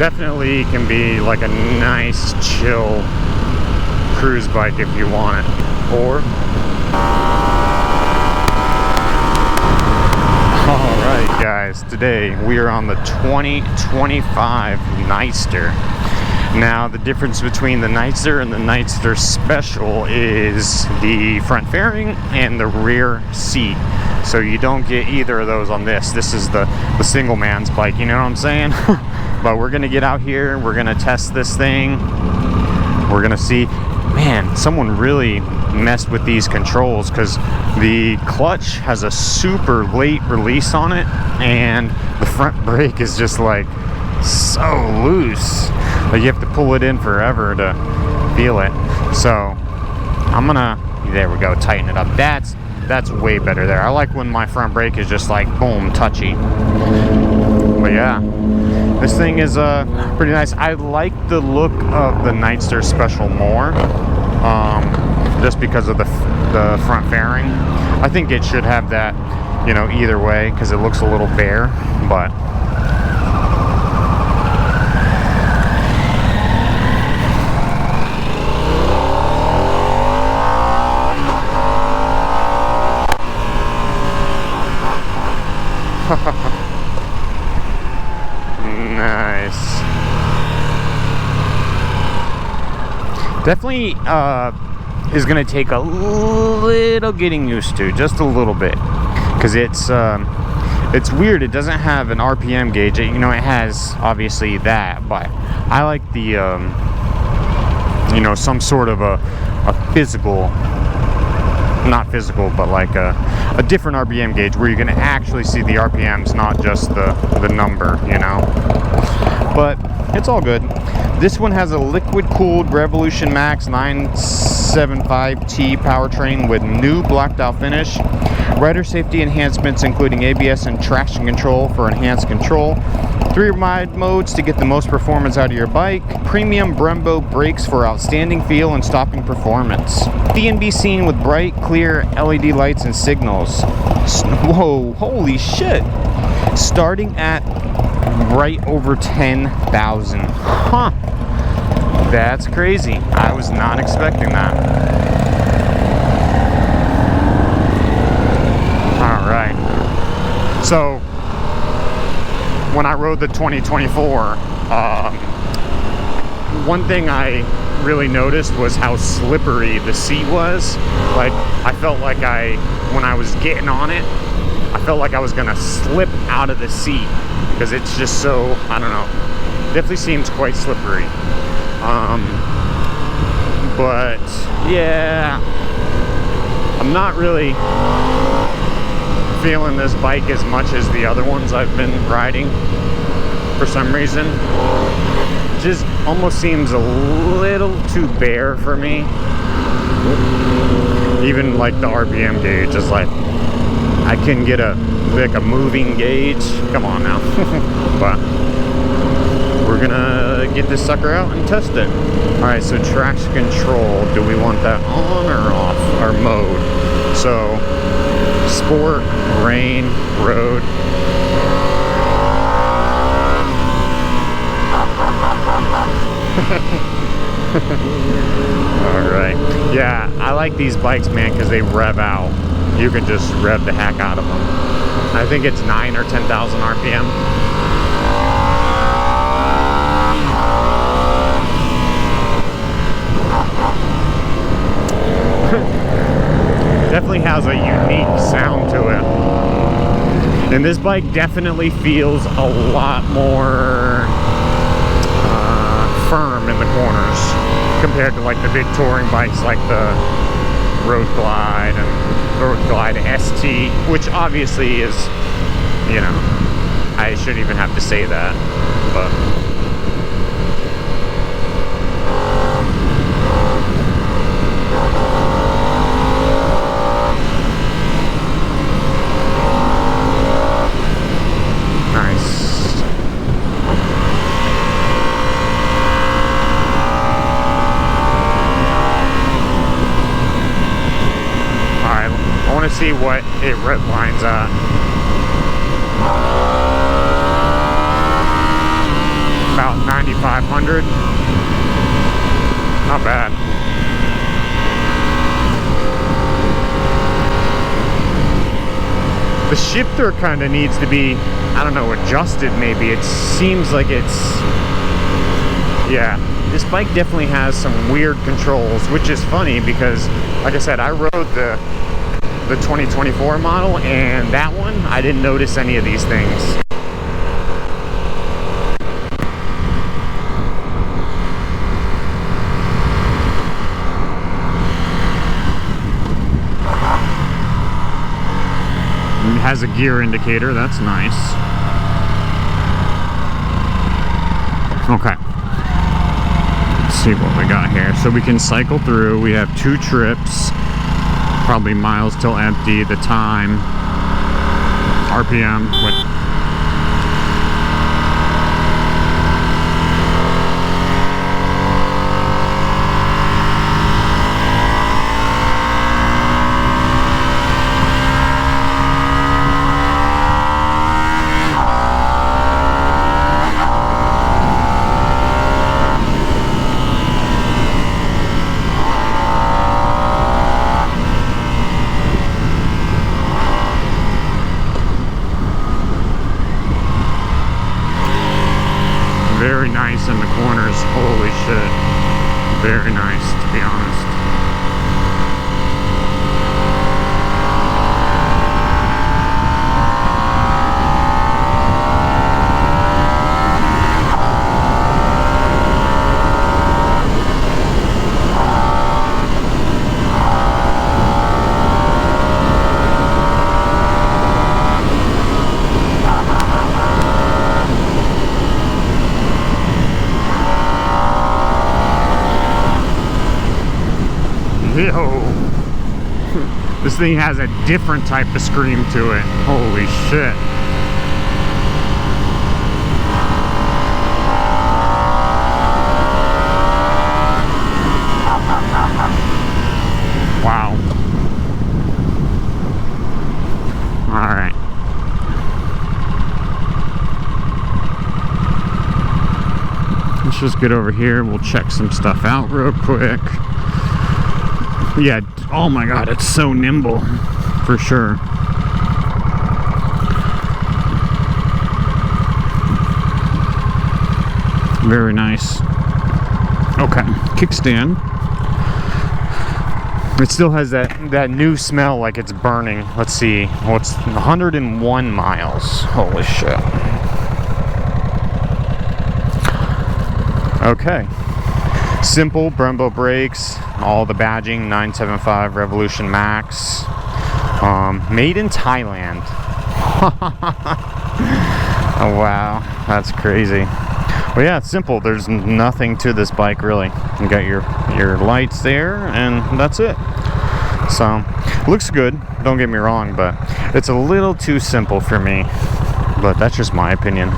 Definitely can be like a nice chill cruise bike if you want it. Or alright guys, today we are on the 2025 Nightster. Now the difference between the Nightster and the Nightster Special is the front fairing and the rear seat. So you don't get either of those on this. This is the single man's bike, you know what I'm saying? But we're gonna get out here, we're gonna test this thing. We're gonna see, man, someone really messed with these controls because the clutch has a super late release on it and the front brake is just like so loose. Like you have to pull it in forever to feel it. So I'm gonna, there we go, tighten it up. That's way better there. I like when my front brake is just like boom, touchy. But yeah, this thing is pretty nice. I like the look of the Nightster Special more, just because of the front fairing. I think it should have that, you know, either way, because it looks a little bare, but nice. Definitely is going to take a little getting used to, just a little bit, because it's weird. It doesn't have an RPM gauge. You know, it has obviously that, but I like the you know, some sort of a physical, not physical, but like a different RPM gauge where you're going to actually see the RPMs, not just the number, you know. But it's all good. This one has a liquid-cooled Revolution Max 975T powertrain with new blacked out finish, rider safety enhancements including ABS and traction control for enhanced control, 3 ride modes to get the most performance out of your bike, premium Brembo brakes for outstanding feel and stopping performance. D&B scene with bright, clear LED lights and signals. Whoa, holy shit! Starting at right over 10,000. Huh. That's crazy. I was not expecting that. Alright. So, when I rode the 2024, one thing I really noticed was how slippery the seat was. Like, I felt like when I was getting on it, I felt like I was gonna slip out of the seat because it's just so, I don't know, definitely seems quite slippery. But yeah, I'm not really feeling this bike as much as the other ones I've been riding for some reason. It just almost seems a little too bare for me. Even like the RPM gauge is like, I can get a moving gauge. Come on now. But we're gonna get this sucker out and test it. Alright, so traction control, do we want that on or off? Our mode. So sport, rain, road. Alright. Yeah, I like these bikes, man, because they rev out. You can just rev the heck out of them. I think it's 9 or 10,000 RPM. Definitely has a unique sound to it. And this bike definitely feels a lot more firm in the corners compared to like the big touring bikes like the Road Glide and Road Glide ST, which obviously is, you know, I shouldn't even have to say that, but see what it red lines at. About 9,500. Not bad. The shifter kind of needs to be, I don't know, adjusted maybe. It seems like it's, yeah. This bike definitely has some weird controls, which is funny because, like I said, I rode the 2024 model, and that one, I didn't notice any of these things. It has a gear indicator, that's nice. Okay. Let's see what we got here. So we can cycle through. We have 2 trips, probably miles till empty, the time, RPM. Very nice in the corners, holy shit. Very nice, to be honest. Yo, this thing has a different type of scream to it. Holy shit. Wow. All right. Let's just get over here. We'll check some stuff out real quick. Yeah, oh my god, it's so nimble, for sure. Very nice. Okay, kickstand. It still has that new smell like it's burning. Let's see, what's 101 miles. Holy shit. Okay. Simple Brembo brakes, all the badging, 975 Revolution Max, made in Thailand. Oh wow, that's crazy. Well, yeah, it's simple. There's nothing to this bike really. You got your lights there, and that's it. So, looks good. Don't get me wrong, but it's a little too simple for me. But that's just my opinion.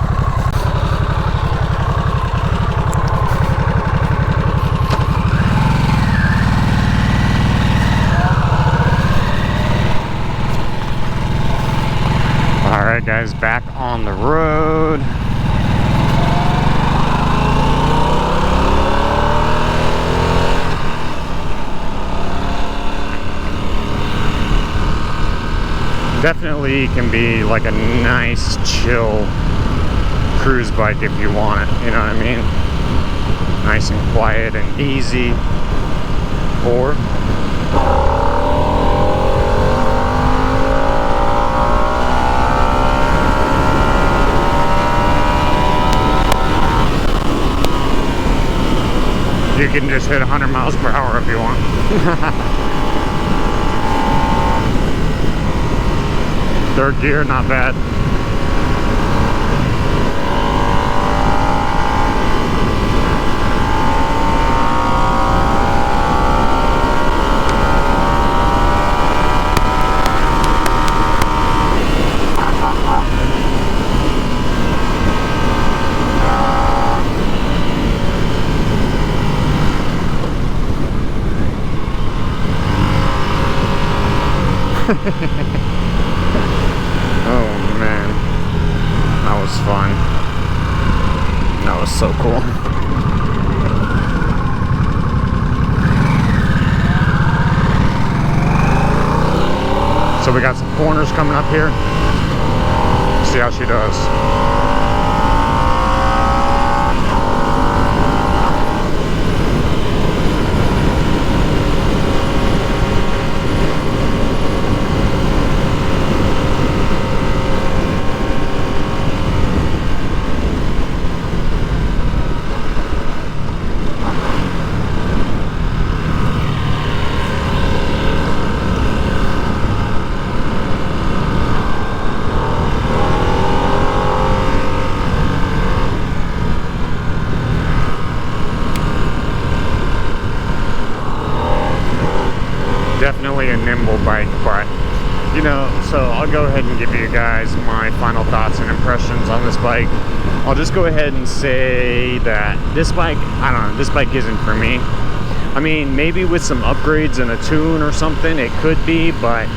Alright guys, back on the road. Definitely can be like a nice chill cruise bike if you want it, you know what I mean? Nice and quiet and easy. Or you can just hit 100 miles per hour if you want. Third gear, not bad. Oh man, that was fun. That was so cool. So we got some corners coming up here. See how she does. Definitely a nimble bike, but you know, so I'll go ahead and give you guys my final thoughts and impressions on this bike. I'll just go ahead and say that this bike, I don't know, this bike isn't for me. I mean, maybe with some upgrades and a tune or something it could be, but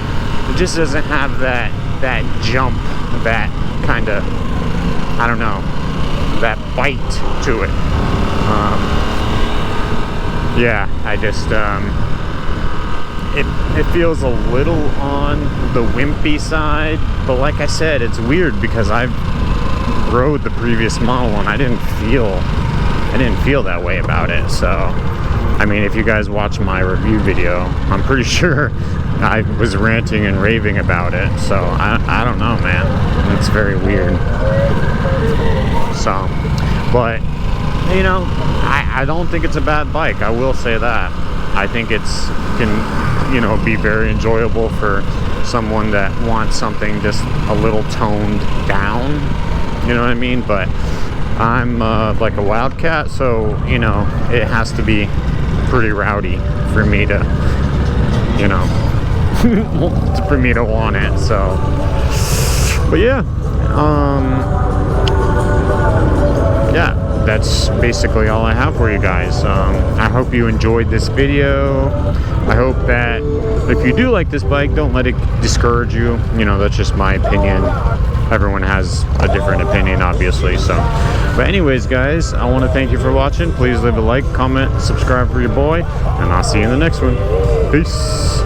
it just doesn't have that jump, that kind of, I don't know, that bite to it. Yeah, I just it feels a little on the wimpy side, but like I said, it's weird because I've rode the previous model and I didn't feel that way about it. So I mean, if you guys watch my review video, I'm pretty sure I was ranting and raving about it. So I don't know, man, it's very weird. So, but you know, I don't think it's a bad bike, I will say that. I think it's can, you know, be very enjoyable for someone that wants something just a little toned down, you know what I mean? But I'm like a wildcat, so you know, it has to be pretty rowdy for me to, you know, for me to want it. So, but yeah, yeah, that's basically all I have for you guys. I hope you enjoyed this video. I hope that if you do like this bike, don't let it discourage you. You know, that's just my opinion. Everyone has a different opinion, obviously. So, but anyways, guys, I want to thank you for watching. Please leave a like, comment, subscribe for your boy, and I'll see you in the next one. Peace.